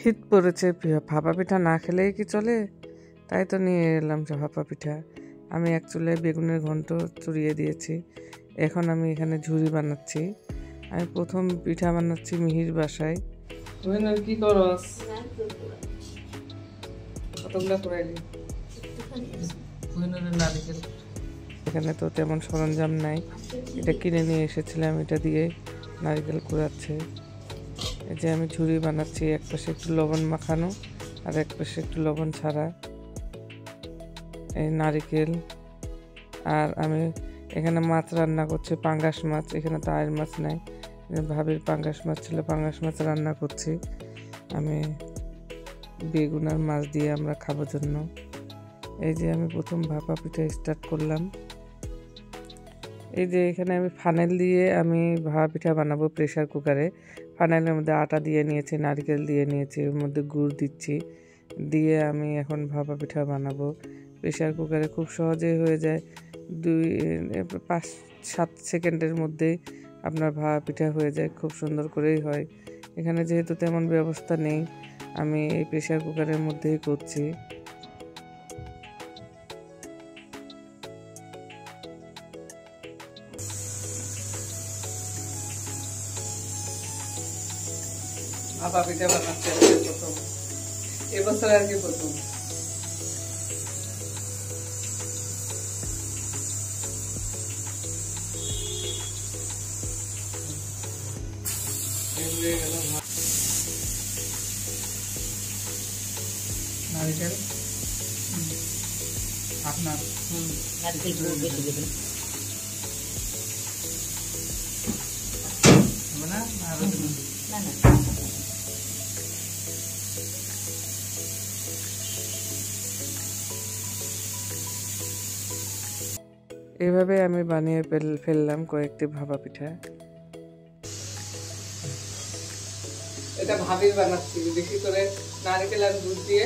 শীত পড়েছে, ভাপা পিঠা না খেলেই কি চলে? তাই তো নিয়ে এলাম ভাপা পিঠা। আমি এক চুলায় বেগুনের ঘন্ট চড়িয়ে দিয়েছি। এখন আমি এখানে ঝুরি বানাচ্ছি। আমি প্রথম পিঠা বানাচ্ছি মিহির বাসায়। কি করস? কতগুলা করাইলি? নারিকেল। এখানে তো তেমন সরঞ্জাম নাই, এটা কিনে নিয়ে এসেছিলাম, এটা দিয়ে নারিকেল কুড়াচ্ছে। এই যে আমি ঝুরি বানাচ্ছি, এক পাশে একটু লবণ মাখানো আর এক পাশে একটু লবণ ছাড়া। এই নারিকেল। আর আমি এখানে মাছ রান্না করছি, পাঙ্গাস মাছ। এখানে তো আয়ের মাছ নাই, ভাবির পাঙ্গাস মাছ ছিল, পাঙ্গাস মাছ রান্না করছি আমি বেগুন আর মাছ দিয়ে আমরা খাবার জন্য। এই যে আমি প্রথম ভাপা পিঠা স্টার্ট করলাম। এই যে এখানে আমি ফানেল দিয়ে আমি ভাপা পিঠা বানাবো প্রেসার কুকারে। ফানেলের মধ্যে আটা দিয়ে নিয়েছি, নারকেল দিয়ে নিয়েছি, এর মধ্যে গুড় দিচ্ছি, দিয়ে আমি এখন ভাপা পিঠা বানাবো প্রেসার কুকারে। খুব সহজেই হয়ে যায়, 5-7 সেকেন্ডের মধ্যেই আপনার ভাপা পিঠা হয়ে যায়, খুব সুন্দর করেই হয়। এখানে যেহেতু তেমন ব্যবস্থা নেই, আমি এই প্রেসার কুকারের মধ্যেই করছি। ভাপা পিঠা বানাচ্ছি প্রথম, এবছর আর কি প্রথম। নারিকেল আপনার নারিকেল বেশি দেবেন না, না না। এভাবে আমি বানিয়ে ফেললাম কয়েকটি ভাপা পিঠা। এটা ভাবির বানাচ্ছি বেশি করে নারকেল আর দুধ দিয়ে,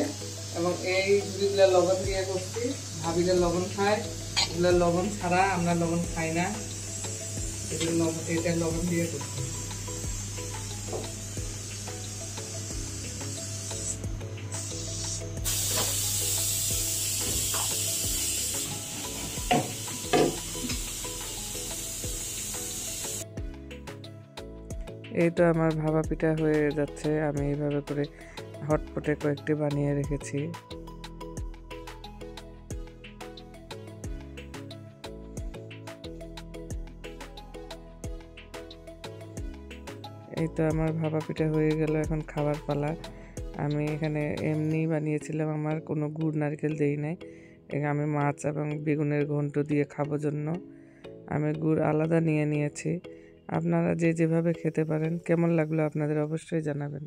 এবং এই দুধগুলো লবণ দিয়ে করছি। ভাবিরা লবণ খায়, এগুলো লবণ ছাড়া, আমরা লবণ খাই না, এটা লবণ দিয়ে করছি। এই তো আমার ভাপা পিঠা হয়ে যাচ্ছে। আমি এইভাবে করে হটপটে কয়েকটি বানিয়ে রেখেছি। এই তো আমার ভাপা পিঠা হয়ে গেল, এখন খাবার পালা। আমি এখানে এমনি বানিয়েছিলাম, আমার কোনো গুড় নারকেল দেই নাই। আমি মাছ এবং বেগুনের ঘন্ট দিয়ে খাবার জন্য আমি গুড় আলাদা নিয়ে নিয়েছি। আপনারা যে যেভাবে খেতে পারেন। কেমন লাগলো আপনাদের অবশ্যই জানাবেন।